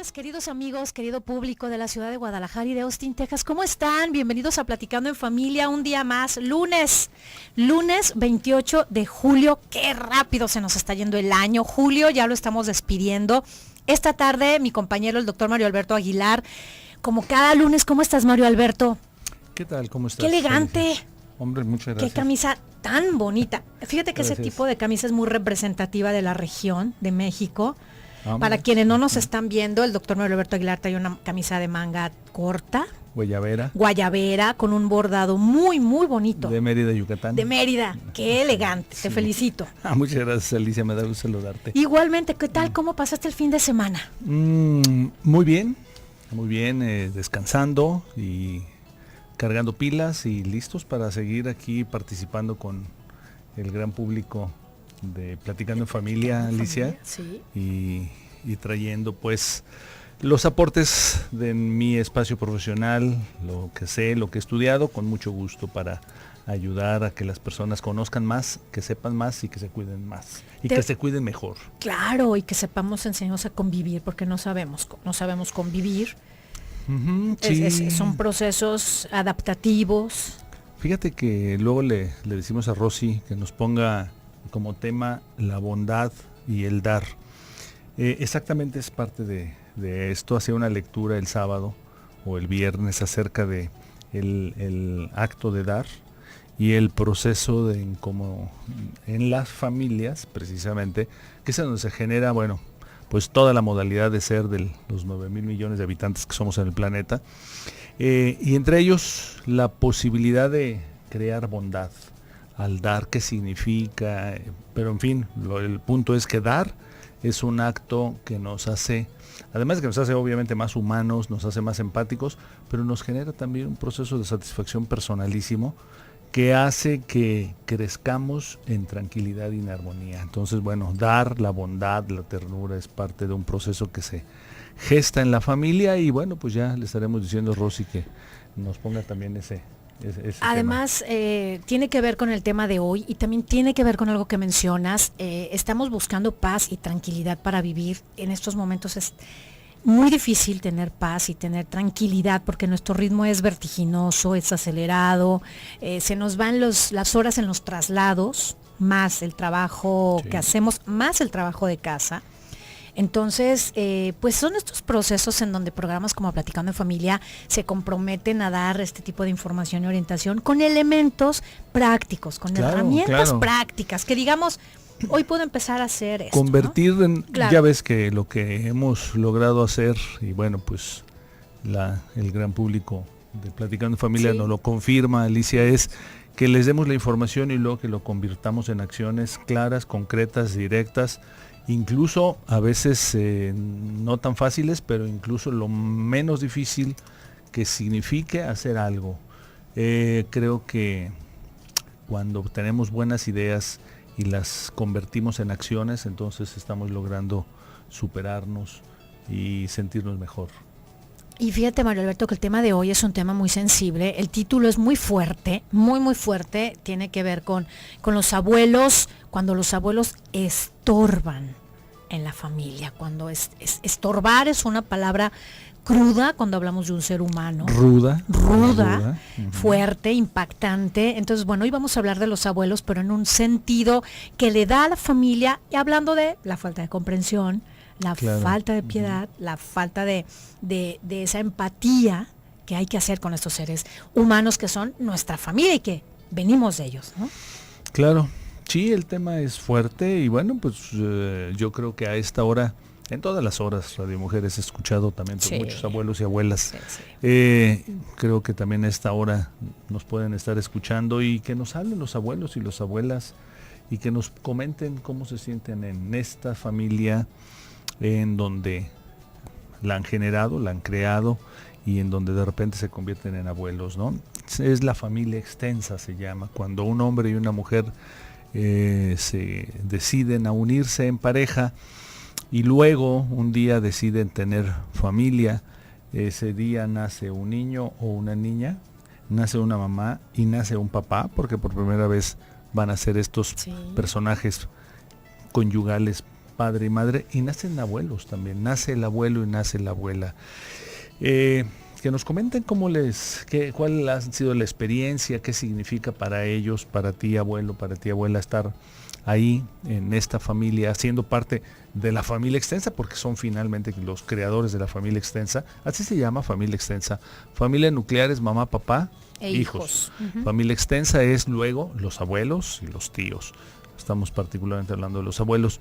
lunes, queridos amigos, querido público de la ciudad de Guadalajara y de Austin, Texas. ¿Cómo están? Bienvenidos a Platicando en Familia, un día más, lunes 28 de julio. Qué rápido se nos está yendo el año. Julio, ya lo estamos despidiendo. Esta tarde, mi compañero, el doctor Mario Alberto Aguilar, como cada lunes. ¿Cómo estás, Mario Alberto? ¿Qué tal? ¿Cómo estás? Qué elegante. Hombre, muchas gracias. Qué camisa tan bonita. Fíjate que Gracias. ese tipo de camisa es muy representativa de la región de México. Para quienes no nos están viendo, el doctor Mario Alberto Aguilar trae una camisa de manga corta, guayabera, con un bordado muy, muy bonito. De Mérida, Yucatán. De Mérida, qué elegante, te felicito. Muchas gracias, Alicia, me da gusto saludarte. Igualmente, ¿qué tal? ¿Cómo pasaste el fin de semana? Muy bien, descansando y cargando pilas y listos para seguir aquí participando con el gran público de Platicando en Familia, Alicia, sí. y trayendo pues los aportes de mi espacio profesional, lo que sé, lo que he estudiado, con mucho gusto para ayudar a que las personas conozcan más, que sepan más y que se cuiden más y que se cuiden mejor. Claro, y que sepamos enseñarnos a convivir, porque no sabemos convivir. Sí. Son procesos adaptativos. Fíjate que luego le decimos a Rosy que nos ponga como tema la bondad y el dar. Exactamente es parte de esto. Hacía una lectura el sábado o el viernes acerca de el acto de dar y el proceso de como en las familias, precisamente, que es donde se genera, bueno, pues toda la modalidad de ser de los 9,000 millones de habitantes que somos en el planeta, y entre ellos la posibilidad de crear bondad al dar, qué significa, pero en fin, el punto es que dar es un acto que nos hace, además de que nos hace obviamente más humanos, nos hace más empáticos, pero nos genera también un proceso de satisfacción personalísimo que hace que crezcamos en tranquilidad y en armonía. Entonces, bueno, dar la bondad, la ternura es parte de un proceso que se gesta en la familia y bueno, pues ya le estaremos diciendo a Rosy que nos ponga también ese Además, tiene que ver con el tema de hoy y también tiene que ver con algo que mencionas. Estamos buscando paz y tranquilidad para vivir. En estos momentos es muy difícil tener paz y tener tranquilidad porque nuestro ritmo es vertiginoso, es acelerado, se nos van las horas en los traslados, más el trabajo que hacemos, más el trabajo de casa. Entonces, pues son estos procesos en donde programas como Platicando en Familia se comprometen a dar este tipo de información y orientación con elementos prácticos, con herramientas prácticas, que digamos, hoy puedo empezar a hacer esto. Convertir ¿no? en, ya ves que lo que hemos logrado hacer, y bueno, pues el gran público de Platicando en Familia nos lo confirma, Alicia, es que les demos la información y luego que lo convirtamos en acciones claras, concretas, directas, incluso a veces no tan fáciles, pero incluso lo menos difícil que signifique hacer algo. Creo que cuando tenemos buenas ideas y las convertimos en acciones, entonces estamos logrando superarnos y sentirnos mejor. Y fíjate, Mario Alberto, que el tema de hoy es un tema muy sensible. El título es muy fuerte, muy, muy fuerte. Tiene que ver con los abuelos, cuando los abuelos estorban en la familia. Cuando estorbar es una palabra cruda cuando hablamos de un ser humano. Ruda. Fuerte, impactante. Entonces, bueno, hoy vamos a hablar de los abuelos, pero en un sentido que le da a la familia, y hablando de la falta de comprensión, la falta de piedad, la falta de esa empatía que hay que hacer con estos seres humanos que son nuestra familia y que venimos de ellos, ¿no? Claro, sí, el tema es fuerte y bueno, pues yo creo que a esta hora, en todas las horas, Radio Mujeres he escuchado también por muchos abuelos y abuelas. Creo que también a esta hora nos pueden estar escuchando y que nos hablen los abuelos y las abuelas y que nos comenten cómo se sienten en esta familia en donde la han generado, la han creado y en donde de repente se convierten en abuelos, ¿no? Es la familia extensa, se llama, cuando un hombre y una mujer se deciden a unirse en pareja y luego un día deciden tener familia. Ese día nace un niño o una niña, nace una mamá y nace un papá, porque por primera vez van a ser estos personajes conyugales padre y madre, y nacen abuelos también, nace el abuelo y nace la abuela. Que nos comenten cuál ha sido la experiencia, qué significa para ellos, para ti abuelo, para ti abuela, estar ahí en esta familia, siendo parte de la familia extensa, porque son finalmente los creadores de la familia extensa. Así se llama, familia extensa. Familia nuclear es mamá, papá, hijos. Uh-huh. Familia extensa es luego los abuelos y los tíos. Estamos particularmente hablando de los abuelos.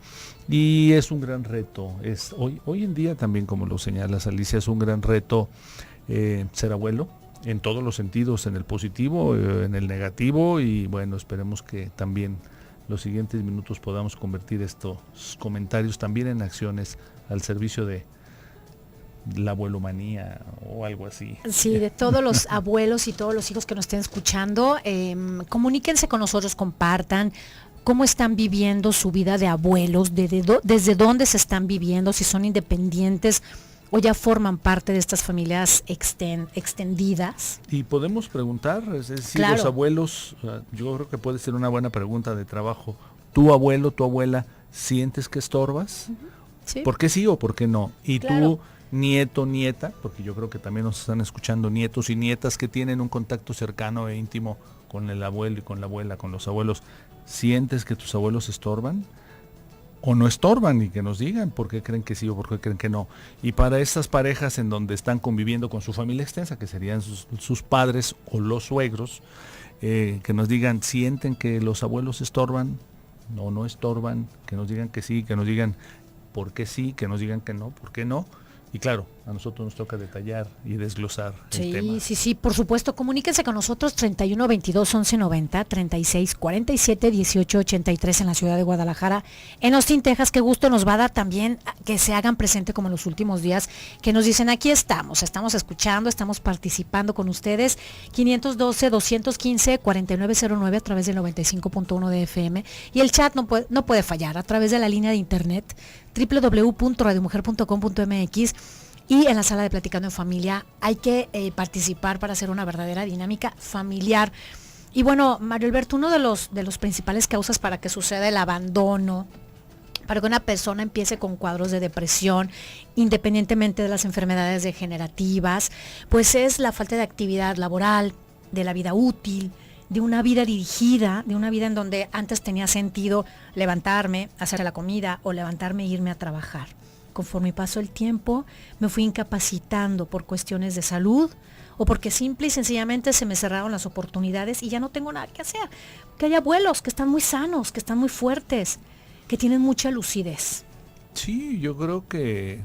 Y es un gran reto. Hoy en día también, como lo señalas, Alicia, es un gran reto ser abuelo en todos los sentidos, en el positivo, en el negativo, y bueno, esperemos que también los siguientes minutos podamos convertir estos comentarios también en acciones al servicio de la abuelomanía o algo así. Sí, de todos los abuelos y todos los hijos que nos estén escuchando, comuníquense con nosotros, compartan cómo están viviendo su vida de abuelos, desde dónde se están viviendo, si son independientes o ya forman parte de estas familias extendidas. Y podemos preguntar, es decir, claro, los abuelos, yo creo que puede ser una buena pregunta de trabajo. ¿Tu abuelo, tu abuela, sientes que estorbas? Uh-huh. ¿Sí? ¿Por qué sí o por qué no? Y claro, tú, nieto, nieta, porque yo creo que también nos están escuchando nietos y nietas que tienen un contacto cercano e íntimo con el abuelo y con la abuela, con los abuelos, ¿sientes que tus abuelos estorban? O no estorban, y que nos digan por qué creen que sí o por qué creen que no. Y para estas parejas en donde están conviviendo con su familia extensa, que serían sus padres o los suegros, que nos digan, ¿sienten que los abuelos estorban o no estorban? Que nos digan que sí, que nos digan por qué sí, que nos digan que no, por qué no. Y claro, a nosotros nos toca detallar y desglosar el tema. Sí, por supuesto, comuníquense con nosotros 31 22 11 90, 36 47 18 83 en la ciudad de Guadalajara, en Austin, Texas. Qué gusto nos va a dar también que se hagan presente como en los últimos días, que nos dicen aquí estamos escuchando, estamos participando con ustedes. 512 215 4909 a través del 95.1 de FM, y el chat no puede fallar a través de la línea de internet www.radiomujer.com.mx, y en la sala de Platicando en Familia. Hay que participar para hacer una verdadera dinámica familiar. Y bueno, Mario Alberto, uno de los principales causas para que suceda el abandono, para que una persona empiece con cuadros de depresión, independientemente de las enfermedades degenerativas, pues es la falta de actividad laboral, de la vida útil, de una vida dirigida, de una vida en donde antes tenía sentido levantarme, hacer la comida o levantarme e irme a trabajar. Conforme pasó el tiempo, me fui incapacitando por cuestiones de salud o porque simple y sencillamente se me cerraron las oportunidades y ya no tengo nada que hacer. Que hay abuelos que están muy sanos, que están muy fuertes, que tienen mucha lucidez. Sí, yo creo que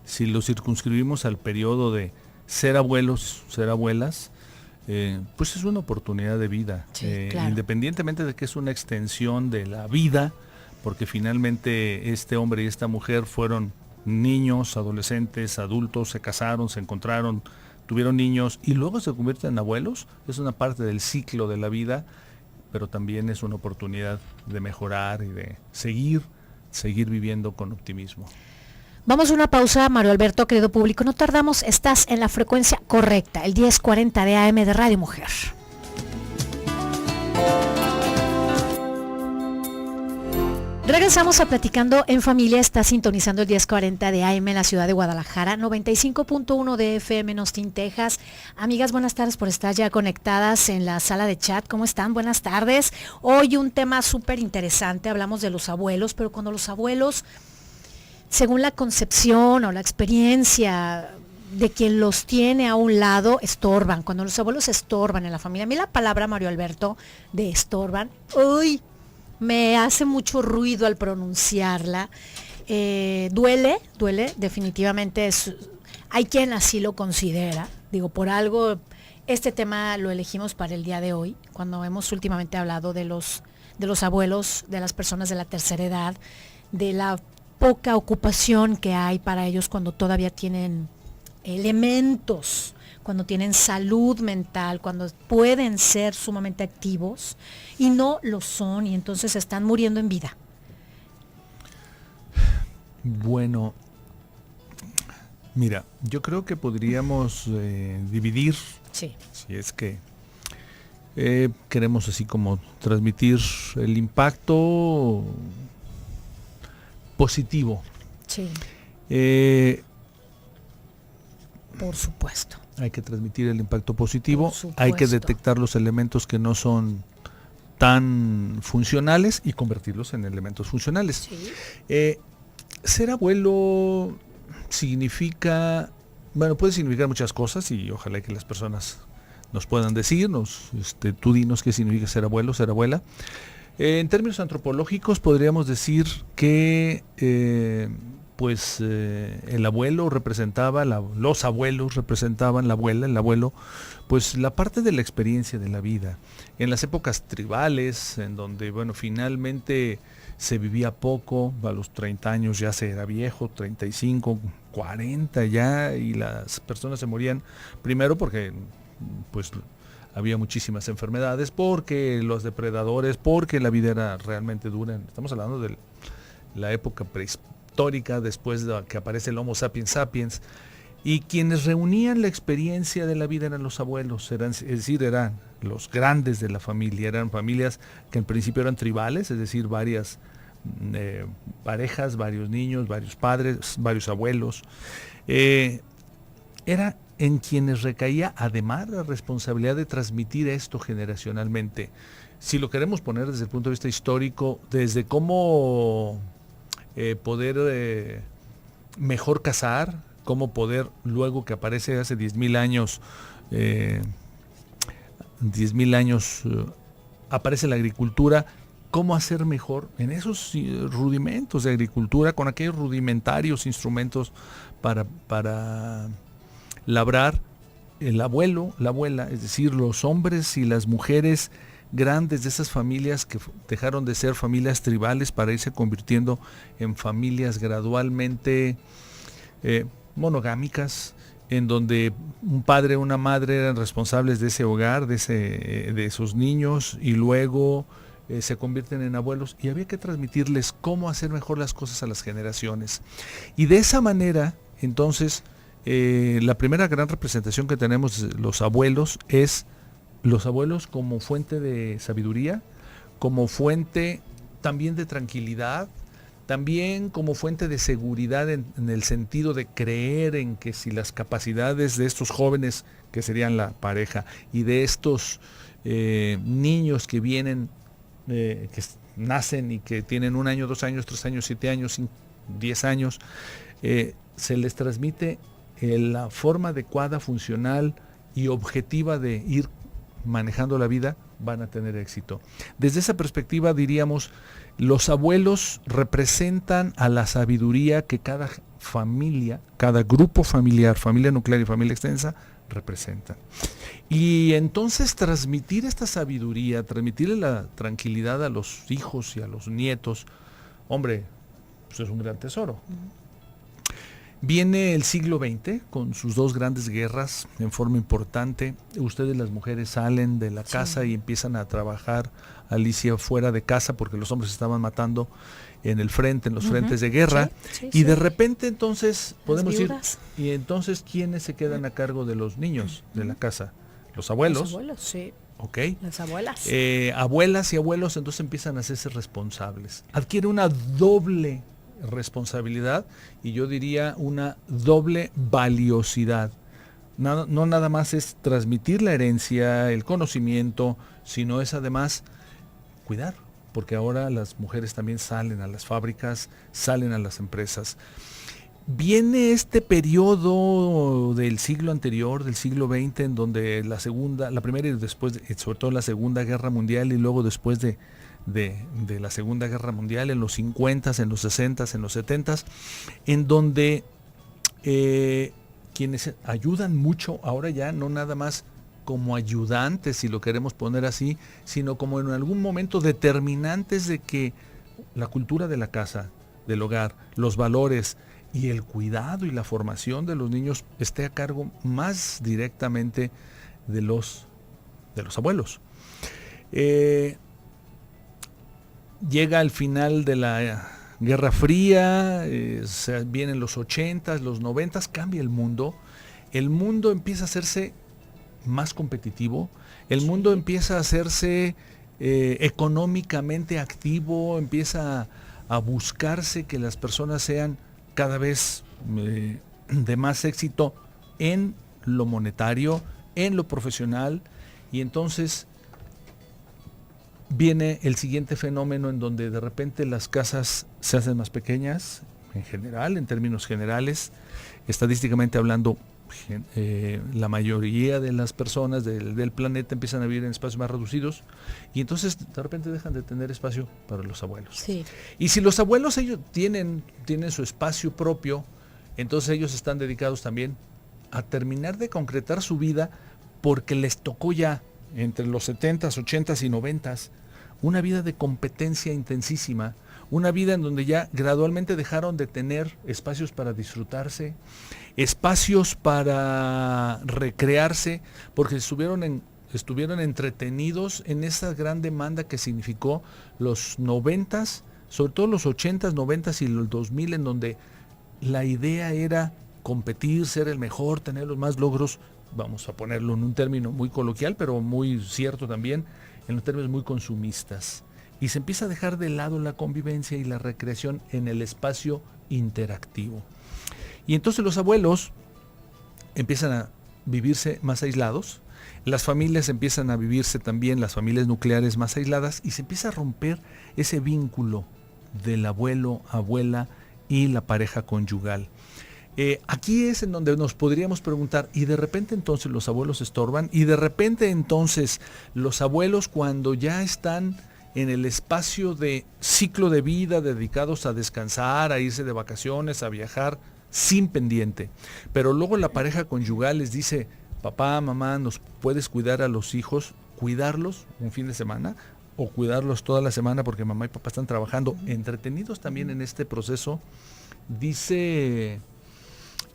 si lo circunscribimos al periodo de ser abuelos, ser abuelas, pues es una oportunidad de vida, sí, claro, independientemente de que es una extensión de la vida, porque finalmente este hombre y esta mujer fueron niños, adolescentes, adultos, se casaron, se encontraron, tuvieron niños y luego se convierten en abuelos. Es una parte del ciclo de la vida, pero también es una oportunidad de mejorar y de seguir viviendo con optimismo. Vamos a una pausa, Mario Alberto, querido público, no tardamos, estás en la frecuencia correcta, el 1040 de AM de Radio Mujer. Regresamos a Platicando en Familia. Está sintonizando el 1040 de AM en la ciudad de Guadalajara, 95.1 de FM en Austin, Texas. Amigas, buenas tardes por estar ya conectadas en la sala de chat. ¿Cómo están? Buenas tardes. Hoy un tema súper interesante. Hablamos de los abuelos, pero cuando los abuelos, según la concepción o la experiencia de quien los tiene a un lado, estorban. Cuando los abuelos estorban en la familia. A mí la palabra, Mario Alberto, de estorban, ¡uy!, me hace mucho ruido al pronunciarla. Duele, definitivamente hay quien así lo considera. Digo, por algo, este tema lo elegimos para el día de hoy, cuando hemos últimamente hablado de los abuelos, de las personas de la tercera edad, de la poca ocupación que hay para ellos cuando todavía tienen elementos, cuando tienen salud mental, cuando pueden ser sumamente activos y no lo son, y entonces están muriendo en vida. Bueno, mira, yo creo que podríamos dividir, sí, si es que queremos así como transmitir el impacto positivo. Sí. Eh, Por supuesto. Hay que transmitir el impacto positivo, Por hay que supuesto. detectar los elementos que no son tan funcionales y convertirlos en elementos funcionales. Sí. Ser abuelo significa, bueno, puede significar muchas cosas y ojalá que las personas nos puedan decirnos, tú dinos qué significa ser abuelo, ser abuela. En términos antropológicos podríamos decir que el abuelo representaba, los abuelos representaban la abuela, el abuelo, pues la parte de la experiencia de la vida. En las épocas tribales, en donde, bueno, finalmente se vivía poco, a los 30 años ya se era viejo, 35, 40 ya, y las personas se morían primero porque, pues, había muchísimas enfermedades, porque los depredadores, porque la vida era realmente dura. Estamos hablando de la época prehistórica, después de que aparece el Homo sapiens sapiens, y quienes reunían la experiencia de la vida eran los abuelos, es decir, eran los grandes de la familia, eran familias que en principio eran tribales, es decir, varias parejas, varios niños, varios padres, varios abuelos. Era en quienes recaía además la responsabilidad de transmitir esto generacionalmente. Si lo queremos poner desde el punto de vista histórico, desde cómo poder mejor cazar, cómo poder, luego que aparece hace 10,000 años, aparece la agricultura, cómo hacer mejor en esos rudimentos de agricultura, con aquellos rudimentarios instrumentos para labrar. El abuelo, la abuela, es decir, los hombres y las mujeres grandes de esas familias que dejaron de ser familias tribales para irse convirtiendo en familias gradualmente monogámicas, en donde un padre o una madre eran responsables de ese hogar, de esos niños, y luego se convierten en abuelos, y había que transmitirles cómo hacer mejor las cosas a las generaciones. Y de esa manera, entonces, la primera gran representación que tenemos de los abuelos es los abuelos como fuente de sabiduría, como fuente también de tranquilidad, también como fuente de seguridad en el sentido de creer en que si las capacidades de estos jóvenes, que serían la pareja, y de estos niños que vienen, que nacen y que tienen 1 año, 2 años, 3 años, 7 años, 10 años, se les transmite la forma adecuada, funcional y objetiva de ir manejando la vida, van a tener éxito. Desde esa perspectiva diríamos, los abuelos representan a la sabiduría que cada familia, cada grupo familiar, familia nuclear y familia extensa, representan. Y entonces transmitir esta sabiduría, transmitirle la tranquilidad a los hijos y a los nietos, hombre, pues es un gran tesoro. Viene el siglo XX con sus 2 grandes guerras en forma importante. Ustedes, las mujeres, salen de la casa y empiezan a trabajar, Alicia, fuera de casa, porque los hombres estaban matando en el frente, en los frentes de guerra. Y de repente entonces podemos ir, y entonces ¿quiénes se quedan a cargo de los niños de la casa? Los abuelos. Los abuelos, sí. Okay. Las abuelas. Abuelas y abuelos entonces empiezan a hacerse responsables. Adquiere una doble responsabilidad y yo diría una doble valiosidad. No nada más es transmitir la herencia, el conocimiento, sino es además cuidar, porque ahora las mujeres también salen a las fábricas, salen a las empresas. Viene este periodo del siglo anterior, del siglo XX, en donde la primera y después, sobre todo la Segunda Guerra Mundial, y luego después de la Segunda Guerra Mundial, en los 50s, en los 60s, en los 70s, en donde quienes ayudan mucho, ahora ya no nada más como ayudantes, si lo queremos poner así, sino como en algún momento determinantes de que la cultura de la casa, del hogar, los valores y el cuidado y la formación de los niños esté a cargo más directamente de los abuelos. Llega al final de la Guerra Fría, vienen los 80s, los 90s, cambia el mundo empieza a hacerse más competitivo, el mundo empieza a hacerse económicamente activo, empieza a buscarse que las personas sean cada vez de más éxito en lo monetario, en lo profesional, y entonces viene el siguiente fenómeno en donde de repente las casas se hacen más pequeñas, en general, en términos generales, estadísticamente hablando, la mayoría de las personas del planeta empiezan a vivir en espacios más reducidos y entonces de repente dejan de tener espacio para los abuelos. Sí. Y si los abuelos ellos tienen su espacio propio, entonces ellos están dedicados también a terminar de concretar su vida porque les tocó ya entre los 70s, 80s y 90s una vida de competencia intensísima, una vida en donde ya gradualmente dejaron de tener espacios para disfrutarse, espacios para recrearse, porque estuvieron entretenidos en esa gran demanda que significó los 90s, sobre todo los 80s, 90s y los 2000, en donde la idea era competir, ser el mejor, tener los más logros, vamos a ponerlo en un término muy coloquial, pero muy cierto también, en los términos muy consumistas. Y se empieza a dejar de lado la convivencia y la recreación en el espacio interactivo. Y entonces los abuelos empiezan a vivirse más aislados, las familias empiezan a vivirse también, las familias nucleares más aisladas, y se empieza a romper ese vínculo del abuelo, abuela y la pareja conyugal. Aquí es en donde nos podríamos preguntar, y de repente entonces los abuelos estorban, y de repente entonces los abuelos, cuando ya están en el espacio de ciclo de vida dedicados a descansar, a irse de vacaciones, a viajar sin pendiente, pero luego la pareja conyugal les dice: papá, mamá, ¿nos puedes cuidar a los hijos? Cuidarlos un fin de semana o cuidarlos toda la semana porque mamá y papá están trabajando, entretenidos también en este proceso. Dice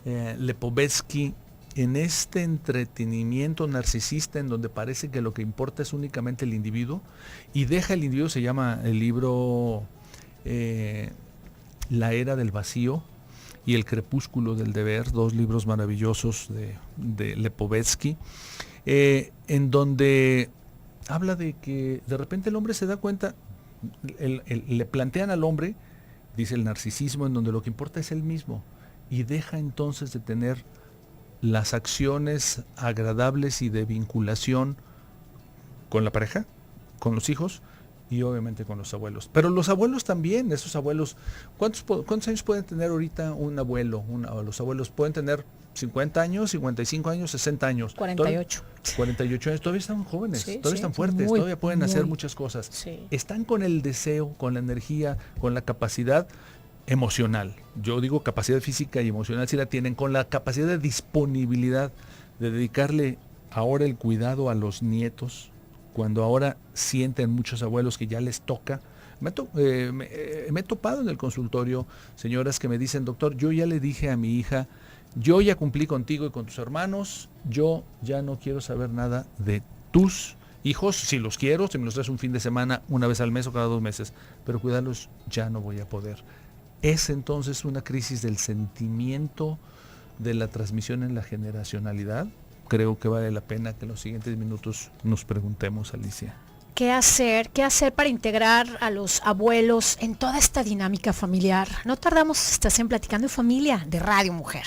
Lipovetsky, en este entretenimiento narcisista en donde parece que lo que importa es únicamente el individuo y deja el individuo, se llama el libro La era del vacío y El crepúsculo del deber, dos libros maravillosos de Lipovetsky, en donde habla de que de repente el hombre se da cuenta, le plantean al hombre, dice el narcisismo, en donde lo que importa es él mismo, y deja entonces de tener las acciones agradables y de vinculación con la pareja, con los hijos y obviamente con los abuelos. Pero los abuelos también, esos abuelos, ¿cuántos años pueden tener ahorita un abuelo? Los abuelos pueden tener 50 años, 55 años, 60 años. 48. 48 años, todavía están jóvenes, Sí, todavía están fuertes, todavía pueden hacer muchas cosas. Sí. Están con el deseo, con la energía, con la capacidad emocional. Yo digo capacidad física y emocional si la tienen, con la capacidad de disponibilidad de dedicarle ahora el cuidado a los nietos, cuando ahora sienten muchos abuelos que ya les toca. Me he topado en el consultorio señoras que me dicen: doctor, yo ya le dije a mi hija, yo ya cumplí contigo y con tus hermanos, yo ya no quiero saber nada de tus hijos, si los quiero, si me los traes un fin de semana, una vez al mes o cada 2 meses, pero cuidarlos ya no voy a poder. Es entonces una crisis del sentimiento de la transmisión en la generacionalidad. Creo que vale la pena que en los siguientes minutos nos preguntemos, Alicia. ¿Qué hacer para integrar a los abuelos en toda esta dinámica familiar? No tardamos, estás en Platicando en Familia de Radio Mujer.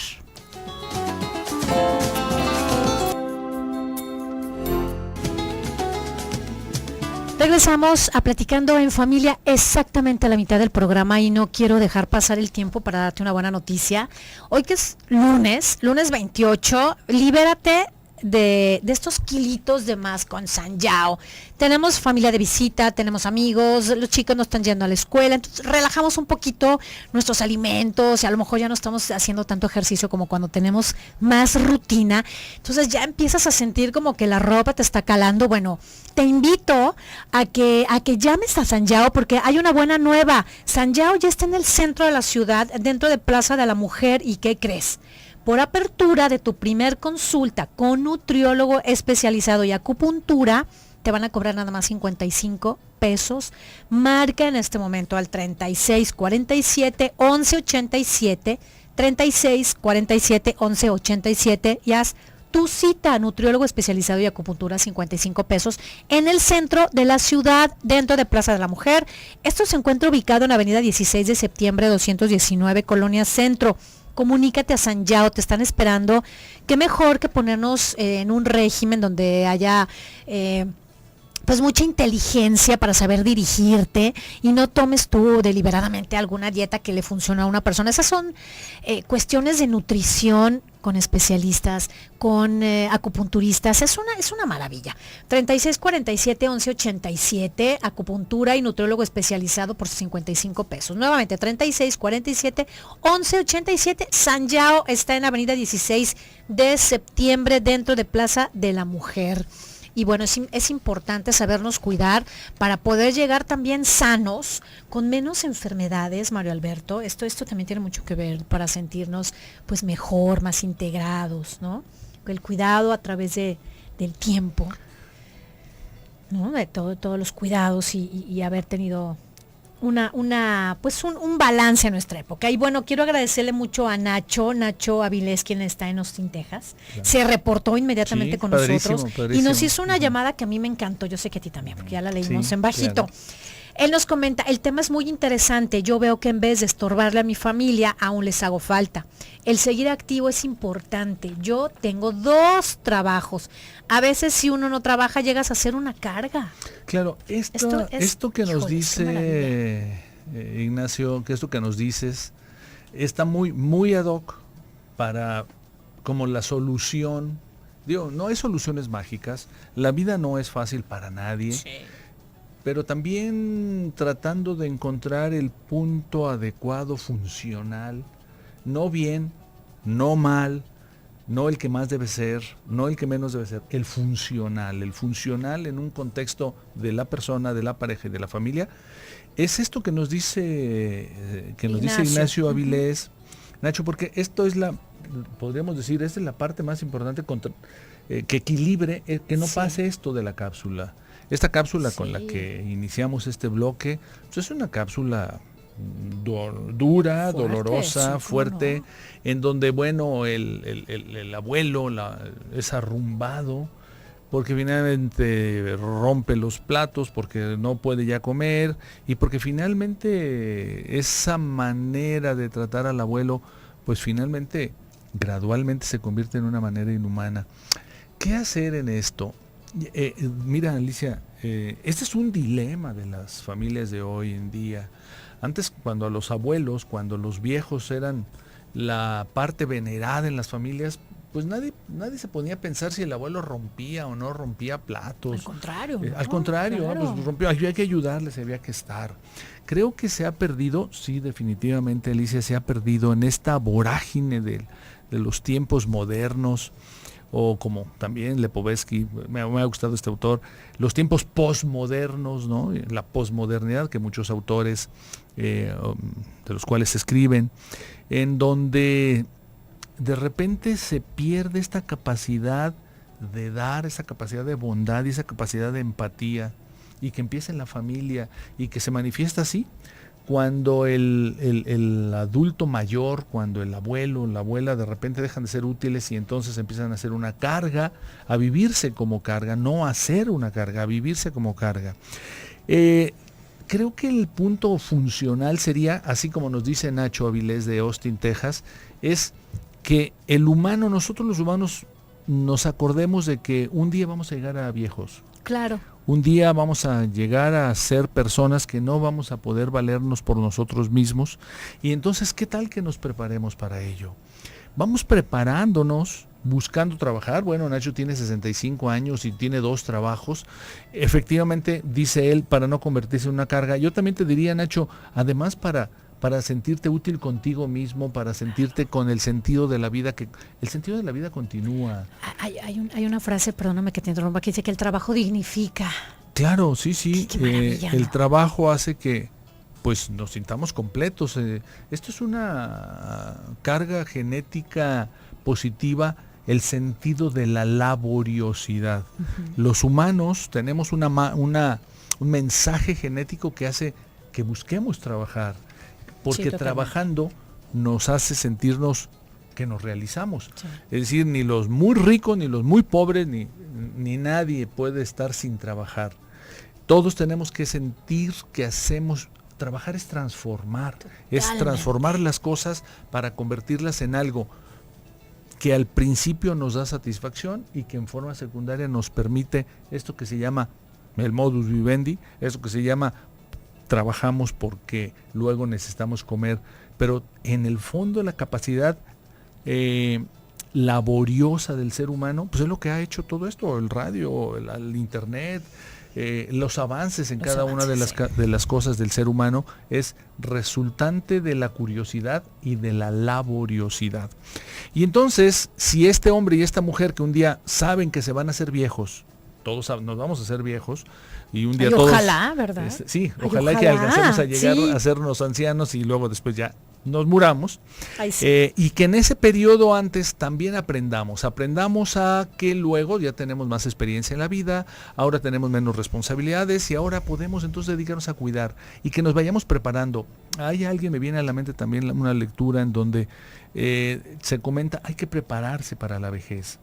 Regresamos a Platicando en Familia, exactamente a la mitad del programa, y no quiero dejar pasar el tiempo para darte una buena noticia. Hoy, que es lunes 28, libérate de estos kilitos de más con San Yao. Tenemos familia de visita, tenemos amigos, los chicos no están yendo a la escuela, entonces relajamos un poquito nuestros alimentos y a lo mejor ya no estamos haciendo tanto ejercicio como cuando tenemos más rutina. Entonces ya empiezas a sentir como que la ropa te está calando. Bueno, te invito a que llames a San Yao porque hay una buena nueva. San Yao ya está en el centro de la ciudad, dentro de Plaza de la Mujer. ¿Y qué crees? Por apertura de tu primer consulta con nutriólogo especializado y acupuntura, te van a cobrar nada más 55 pesos. Marca en este momento al 3647-1187, 3647-1187 y haz tu cita. Nutriólogo especializado y acupuntura, 55 pesos, en el centro de la ciudad, dentro de Plaza de la Mujer. Esto se encuentra ubicado en Avenida 16 de septiembre 219, Colonia Centro. Comunícate a San Yao, te están esperando. Qué mejor que ponernos en un régimen donde haya pues mucha inteligencia para saber dirigirte y no tomes tú deliberadamente alguna dieta que le funcione a una persona. Esas son cuestiones de nutrición con especialistas, con acupunturistas. Es una maravilla. 3647-1187, acupuntura y nutriólogo especializado por 55 pesos. Nuevamente, 3647-1187. San Yao está en Avenida 16 de septiembre, dentro de Plaza de la Mujer. Y bueno, es importante sabernos cuidar para poder llegar también sanos, con menos enfermedades, Mario Alberto. Esto también tiene mucho que ver para sentirnos pues mejor, más integrados, ¿no? El cuidado a través del tiempo, ¿no? De todos los cuidados y haber tenido un balance en nuestra época. Y bueno, quiero agradecerle mucho a Nacho Avilés, quien está en Austin, Texas. Claro. Se reportó inmediatamente con nosotros y nos hizo una llamada que a mí me encantó. Yo sé que a ti también, porque ya la leímos en bajito. Claro. Él nos comenta, el tema es muy interesante. Yo veo que en vez de estorbarle a mi familia, aún les hago falta. El seguir activo es importante. Yo tengo 2 trabajos. A veces si uno no trabaja, llegas a ser una carga. Claro, esto que nos dice Ignacio, que esto que nos dices, está muy, muy ad hoc para como la solución. Digo, no hay soluciones mágicas. La vida no es fácil para nadie. Sí. Pero también tratando de encontrar el punto adecuado, funcional, no bien, no mal, no el que más debe ser, no el que menos debe ser, el funcional en un contexto de la persona, de la pareja y de la familia. Es esto que nos dice Ignacio Avilés, Nacho, porque esto es podríamos decir, esta es la parte más importante que equilibre, que no pase esto de la cápsula. Esta cápsula con la que iniciamos este bloque, pues es una cápsula dura, dolorosa, fuerte, en donde, bueno, el abuelo es arrumbado, porque finalmente rompe los platos, porque no puede ya comer, y porque finalmente esa manera de tratar al abuelo, pues finalmente, gradualmente se convierte en una manera inhumana. ¿Qué hacer en esto? Mira, Alicia, este es un dilema de las familias de hoy en día. Antes, cuando los viejos eran la parte venerada en las familias, pues nadie se ponía a pensar si el abuelo rompía o no rompía platos. Al contrario. Claro. Pues rompió, había que ayudarles, había que estar. Creo que se ha perdido, sí, definitivamente, Alicia, se ha perdido en esta vorágine de los tiempos modernos, o como también Lepovetsky, me ha gustado este autor, los tiempos posmodernos, ¿no? La posmodernidad que muchos autores de los cuales se escriben, en donde de repente se pierde esta capacidad de dar, esa capacidad de bondad y esa capacidad de empatía, y que empieza en la familia y que se manifiesta así cuando el adulto mayor, cuando el abuelo, la abuela de repente dejan de ser útiles y entonces empiezan a ser una carga, a vivirse como carga, no a ser una carga, a vivirse como carga. Creo que el punto funcional sería, así como nos dice Nacho Avilés de Austin, Texas, es que nosotros los humanos, nos acordemos de que un día vamos a llegar a viejos. Claro. Un día vamos a llegar a ser personas que no vamos a poder valernos por nosotros mismos. Y entonces, ¿qué tal que nos preparemos para ello? Vamos preparándonos, buscando trabajar. Bueno, Nacho tiene 65 años y tiene 2 trabajos. Efectivamente, dice él, para no convertirse en una carga. Yo también te diría, Nacho, además para sentirte útil contigo mismo, para sentirte con el sentido de la vida, que el sentido de la vida continúa. Hay una frase, perdóname que te interrumpa, que dice que el trabajo dignifica. Claro, sí. Qué maravilla, el ¿no? trabajo hace que pues nos sintamos completos. Esto es una carga genética positiva, el sentido de la laboriosidad. Uh-huh. Los humanos tenemos un mensaje genético que hace que busquemos trabajar, porque trabajando nos hace sentirnos que nos realizamos. Sí. Es decir, ni los muy ricos, ni los muy pobres, ni nadie puede estar sin trabajar. Todos tenemos que sentir que hacemos, trabajar es transformar, es transformar las cosas para convertirlas en algo que al principio nos da satisfacción y que en forma secundaria nos permite esto que se llama el modus vivendi, esto que se llama trabajamos porque luego necesitamos comer, pero en el fondo la capacidad laboriosa del ser humano, pues es lo que ha hecho todo esto, el radio, el internet, los avances en cada una de las cosas del ser humano es resultante de la curiosidad y de la laboriosidad. Y entonces, si este hombre y esta mujer que un día saben que se van a hacer viejos, todos nos vamos a hacer viejos, y un día todos... Ojalá, ¿verdad? Sí, ojalá que alcancemos a llegar a hacernos ancianos y luego después ya nos muramos. Sí. Y que en ese periodo antes también aprendamos a que luego ya tenemos más experiencia en la vida, ahora tenemos menos responsabilidades y ahora podemos entonces dedicarnos a cuidar y que nos vayamos preparando. Hay alguien, me viene a la mente también una lectura en donde se comenta, hay que prepararse para la vejez.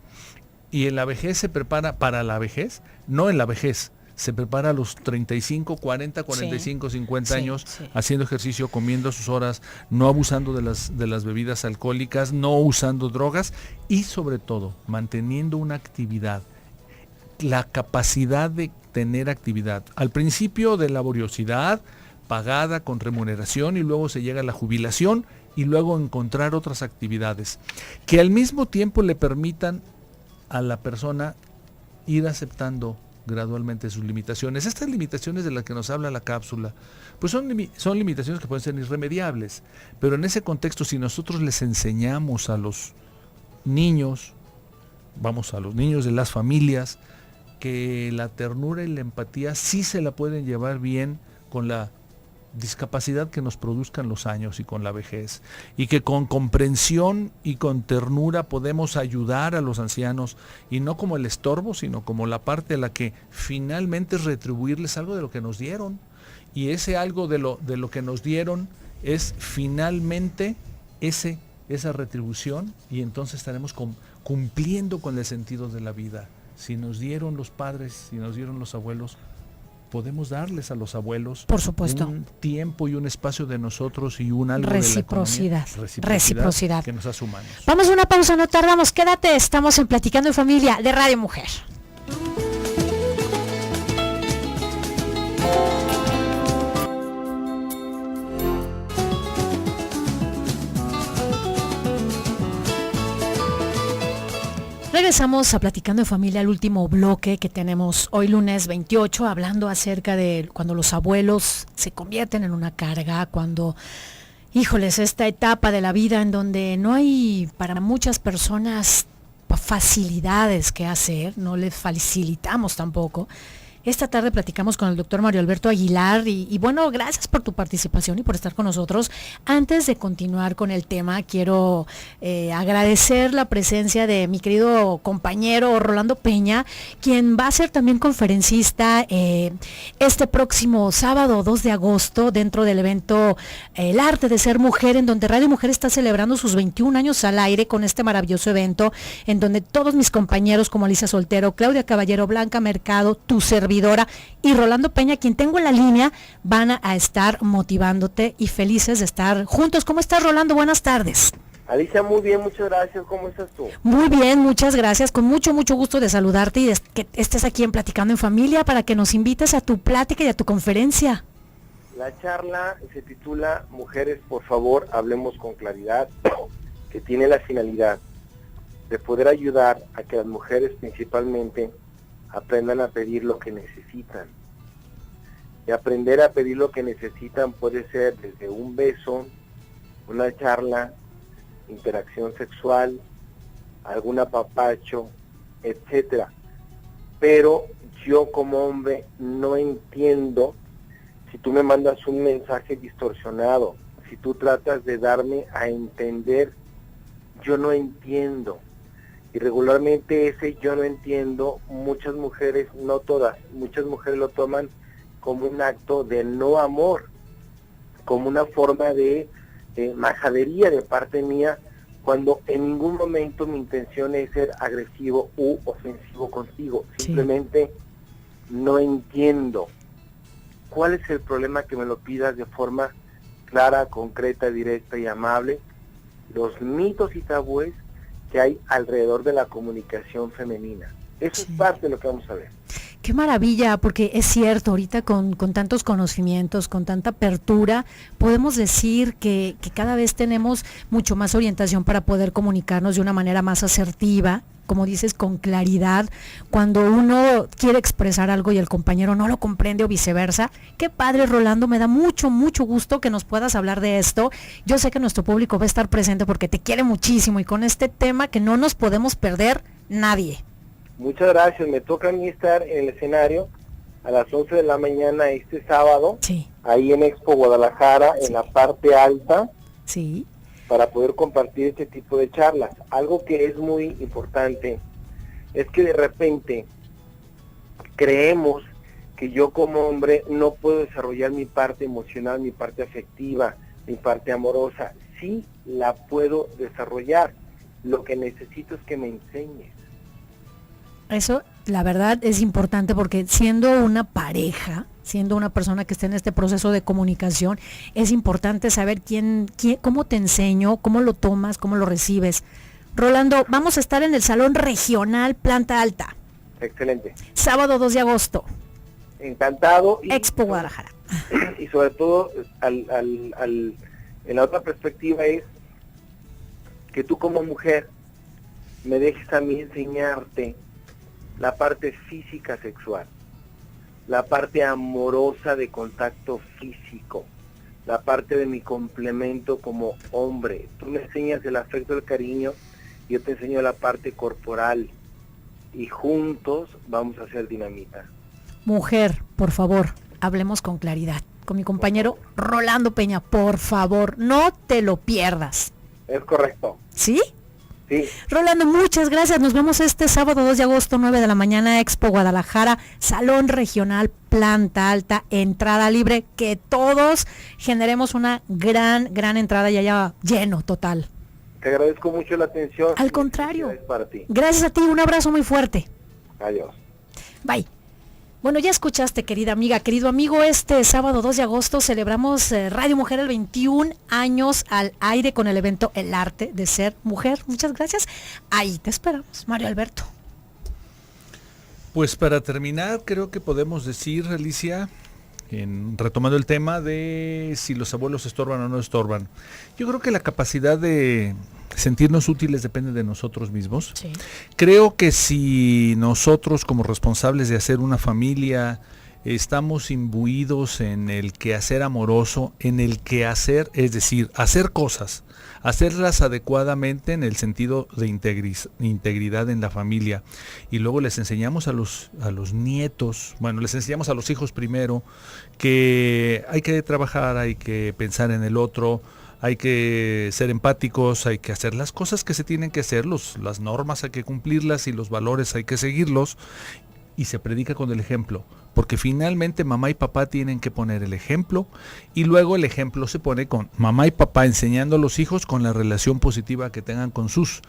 Y en la vejez se prepara para la vejez, no en la vejez. Se prepara a los 35, 40, 45, 50 años, haciendo ejercicio, comiendo a sus horas, no abusando de las bebidas alcohólicas, no usando drogas y sobre todo manteniendo una actividad, la capacidad de tener actividad. Al principio de laboriosidad, pagada con remuneración y luego se llega a la jubilación y luego encontrar otras actividades que al mismo tiempo le permitan a la persona ir aceptando gradualmente sus limitaciones. Estas limitaciones de las que nos habla la cápsula, pues son limitaciones que pueden ser irremediables, pero en ese contexto, si nosotros les enseñamos a los niños, a los niños de las familias, que la ternura y la empatía sí se la pueden llevar bien con la discapacidad que nos produzcan los años y con la vejez, y que con comprensión y con ternura podemos ayudar a los ancianos, y no como el estorbo, sino como la parte a la que finalmente es retribuirles algo de lo que nos dieron, y ese algo de lo que nos dieron es finalmente esa retribución, y entonces estaremos cumpliendo con el sentido de la vida. Si nos dieron los padres, si nos dieron los abuelos, podemos darles a los abuelos, por supuesto, un tiempo y un espacio de nosotros y un algo reciprocidad, de la reciprocidad que nos hace humanos. Vamos a una pausa, no tardamos, quédate, estamos en Platicando en Familia de Radio Mujer. Regresamos a Platicando en Familia, el último bloque que tenemos hoy lunes 28, hablando acerca de cuando los abuelos se convierten en una carga, cuando, híjoles, esta etapa de la vida en donde no hay para muchas personas facilidades que hacer, no les facilitamos tampoco. Esta tarde platicamos con el doctor Mario Alberto Aguilar y bueno, gracias por tu participación y por estar con nosotros. Antes de continuar con el tema, quiero agradecer la presencia de mi querido compañero Rolando Peña, quien va a ser también conferencista este próximo sábado 2 de agosto dentro del evento El Arte de Ser Mujer, en donde Radio Mujer está celebrando sus 21 años al aire con este maravilloso evento, en donde todos mis compañeros como Alicia Soltero, Claudia Caballero, Blanca Mercado, tu servidora y Rolando Peña, quien tengo en la línea, van a estar motivándote y felices de estar juntos. ¿Cómo estás, Rolando? Buenas tardes. Alicia, muy bien, muchas gracias. ¿Cómo estás tú? Muy bien, muchas gracias. Con mucho gusto de saludarte y de que estés aquí en Platicando en Familia para que nos invites a tu plática y a tu conferencia. La charla se titula Mujeres, por favor, hablemos con claridad, que tiene la finalidad de poder ayudar a que las mujeres principalmente aprendan a pedir lo que necesitan. Y aprender a pedir lo que necesitan puede ser desde un beso, una charla, interacción sexual, algún apapacho, etcétera. Pero yo como hombre no entiendo si tú me mandas un mensaje distorsionado, si tú tratas de darme a entender, yo no entiendo. Y regularmente ese yo no entiendo, muchas mujeres, no todas, muchas mujeres lo toman como un acto de no amor, como una forma de majadería de parte mía, cuando en ningún momento mi intención es ser agresivo u ofensivo contigo. Sí. Simplemente no entiendo cuál es el problema, que me lo pidas de forma clara, concreta, directa y amable, los mitos y tabúes que hay alrededor de la comunicación femenina. Eso Sí. es parte de lo que vamos a ver. Qué maravilla, porque es cierto, ahorita con tantos conocimientos, con tanta apertura, podemos decir que cada vez tenemos mucho más orientación para poder comunicarnos de una manera más asertiva, como dices, con claridad, cuando uno quiere expresar algo y el compañero no lo comprende o viceversa. Qué padre, Rolando, me da mucho gusto que nos puedas hablar de esto. Yo sé que nuestro público va a estar presente porque te quiere muchísimo y con este tema que no nos podemos perder nadie. Muchas gracias. Me toca a mí estar en el escenario a las 11 de la mañana este sábado, Sí, ahí en Expo Guadalajara, Sí. en la parte alta, sí, para poder compartir este tipo de charlas. Algo que es muy importante es que de repente creemos que yo como hombre no puedo desarrollar mi parte emocional, mi parte afectiva, mi parte amorosa. Sí la puedo desarrollar. Lo que necesito es que me enseñes. eso la verdad es importante porque siendo una pareja, siendo una persona que esté en este proceso de comunicación, es importante saber cómo te enseño, cómo lo tomas, cómo lo recibes. Rolando, vamos a estar en el Salón Regional Planta Alta, Excelente. sábado 2 de agosto, Encantado. Expo Guadalajara. Y sobre todo, en la otra perspectiva es que tú como mujer me dejes a mí enseñarte la parte física sexual, la parte amorosa de contacto físico, la parte de mi complemento como hombre. Tú me enseñas el afecto, el cariño, yo te enseño la parte corporal y juntos vamos a hacer dinamita. Mujer, por favor, hablemos con claridad. Con mi compañero Rolando Peña, por favor, no te lo pierdas. ¿Es correcto? ¿Sí? Sí. Rolando, muchas gracias. Nos vemos este sábado 2 de agosto, 9 de la mañana, Expo Guadalajara, Salón Regional Planta Alta, entrada libre. Que todos generemos una gran entrada y haya lleno total. Te agradezco mucho la atención. Al contrario. Es para ti. Gracias a ti, un abrazo muy fuerte. Adiós. Bye. Bueno, ya escuchaste, querida amiga, querido amigo, este sábado 2 de agosto celebramos Radio Mujer el 21 años al aire con el evento El Arte de Ser Mujer. Muchas gracias. Ahí te esperamos, Mario Alberto. Pues para terminar, creo que podemos decir, Alicia, retomando el tema de si los abuelos estorban o no estorban. Yo creo que la capacidad de sentirnos útiles depende de nosotros mismos. Sí. Creo que si nosotros como responsables de hacer una familia estamos imbuidos en el quehacer amoroso, en el quehacer, es decir, hacer cosas, hacerlas adecuadamente en el sentido de integridad en la familia, y luego les enseñamos a los nietos, bueno, les enseñamos a los hijos primero que hay que trabajar, hay que pensar en el otro, hay que ser empáticos, hay que hacer las cosas que se tienen que hacer, las normas hay que cumplirlas y los valores hay que seguirlos, y se predica con el ejemplo, porque finalmente mamá y papá tienen que poner el ejemplo, y luego el ejemplo se pone con mamá y papá enseñando a los hijos con la relación positiva que tengan con sus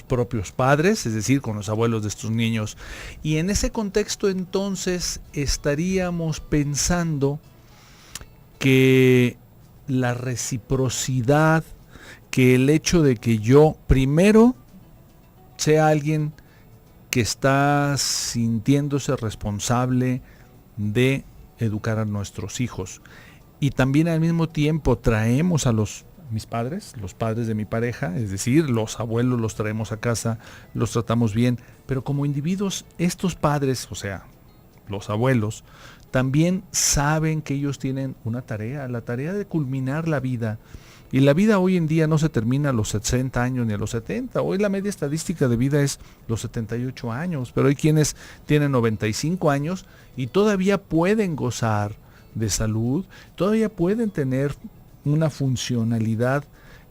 propios padres, es decir, con los abuelos de estos niños. Y en ese contexto entonces estaríamos pensando que la reciprocidad, que el hecho de que yo primero sea alguien que está sintiéndose responsable de educar a nuestros hijos, y también al mismo tiempo traemos a mis padres, los padres de mi pareja, es decir, los abuelos los traemos a casa, los tratamos bien, pero como individuos, estos padres, o sea, los abuelos, también saben que ellos tienen una tarea, la tarea de culminar la vida. Y la vida hoy en día no se termina a los 60 años ni a los 70. Hoy la media estadística de vida es los 78 años, pero hay quienes tienen 95 años y todavía pueden gozar de salud, todavía pueden tener una funcionalidad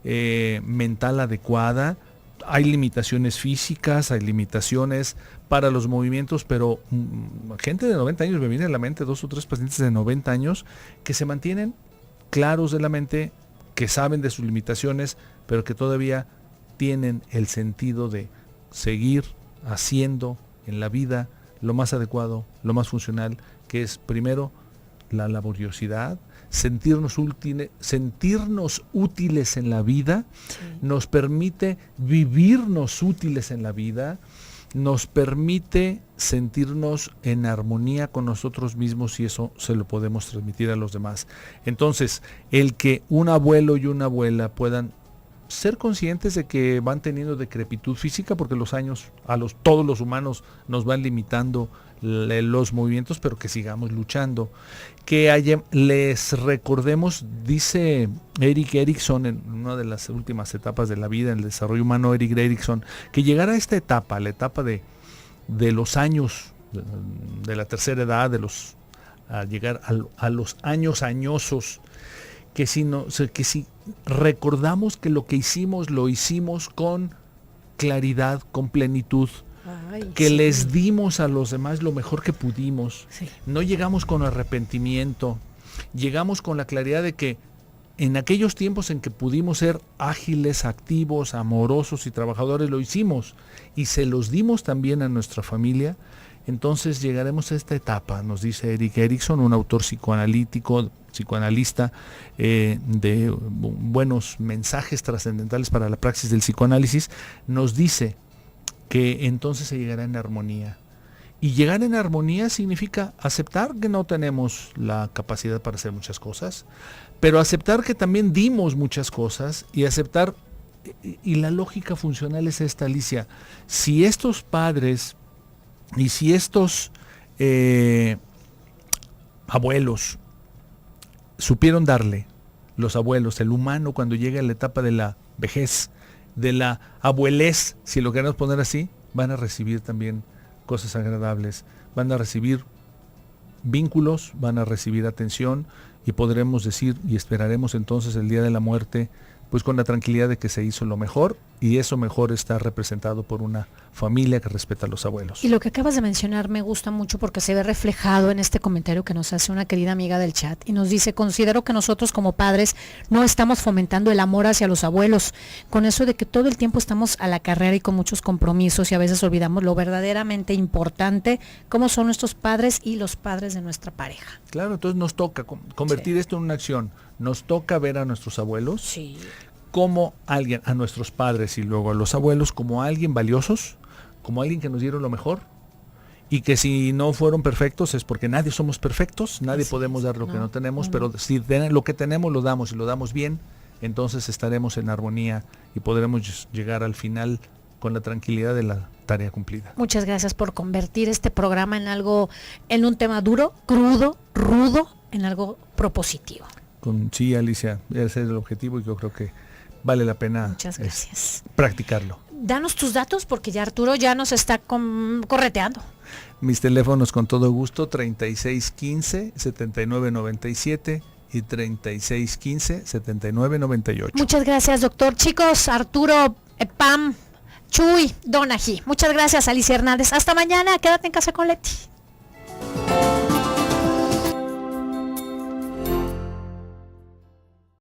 mental adecuada. Hay limitaciones físicas, hay limitaciones para los movimientos, pero gente de 90 años, me viene a la mente 2 o 3 pacientes de 90 años que se mantienen claros de la mente, que saben de sus limitaciones, pero que todavía tienen el sentido de seguir haciendo en la vida lo más adecuado, lo más funcional, que es primero la laboriosidad, sentirnos útiles en la vida, sí. Nos permite vivirnos útiles en la vida, nos permite sentirnos en armonía con nosotros mismos y eso se lo podemos transmitir a los demás. Entonces, el que un abuelo y una abuela puedan ser conscientes de que van teniendo decrepitud física, porque los años todos los humanos nos van limitando los movimientos, pero que sigamos luchando, que les recordemos, dice Erik Erikson en una de las últimas etapas de la vida, en el desarrollo humano, Erik Erikson, que llegar a esta etapa, la etapa de los años, de la tercera edad, a llegar a los años añosos, que si recordamos que lo que hicimos, lo hicimos con claridad, con plenitud, que sí. Les dimos a los demás lo mejor que pudimos, sí. No llegamos con arrepentimiento, llegamos con la claridad de que en aquellos tiempos en que pudimos ser ágiles, activos, amorosos y trabajadores, lo hicimos y se los dimos también a nuestra familia. Entonces llegaremos a esta etapa, nos dice Erik Erikson, un autor psicoanalista de buenos mensajes trascendentales para la praxis del psicoanálisis, nos dice que entonces se llegará en armonía. Y llegar en armonía significa aceptar que no tenemos la capacidad para hacer muchas cosas, pero aceptar que también dimos muchas cosas y aceptar, y la lógica funcional es esta, Alicia, si estos padres y si estos abuelos supieron darle, los abuelos, el humano cuando llega a la etapa de la vejez, de la abuelez, si lo queremos poner así, van a recibir también cosas agradables, van a recibir vínculos, van a recibir atención y podremos decir y esperaremos entonces el día de la muerte pues con la tranquilidad de que se hizo lo mejor y eso mejor está representado por una familia que respeta a los abuelos. Y lo que acabas de mencionar me gusta mucho porque se ve reflejado en este comentario que nos hace una querida amiga del chat y nos dice, considero que nosotros como padres no estamos fomentando el amor hacia los abuelos, con eso de que todo el tiempo estamos a la carrera y con muchos compromisos y a veces olvidamos lo verdaderamente importante, como son nuestros padres y los padres de nuestra pareja. Claro, entonces nos toca convertir esto en una acción, nos toca ver a nuestros abuelos, sí. Como alguien, a nuestros padres y luego a los abuelos, como alguien valiosos, como alguien que nos dieron lo mejor, y que si no fueron perfectos es porque nadie somos perfectos, nadie podemos dar lo que no tenemos, pero si lo que tenemos lo damos y lo damos bien, entonces estaremos en armonía y podremos llegar al final con la tranquilidad de la tarea cumplida. Muchas gracias por convertir este programa en un tema duro, crudo, rudo, en algo propositivo. Sí, Alicia, ese es el objetivo y yo creo que vale la pena. Muchas gracias. Practicarlo. Danos tus datos porque ya Arturo ya nos está correteando. Mis teléfonos con todo gusto, 3615-7997 y 3615-7998. Muchas gracias, doctor. Chicos, Arturo, Pam, Chuy, Donají. Muchas gracias, Alicia Hernández. Hasta mañana. Quédate en casa con Leti.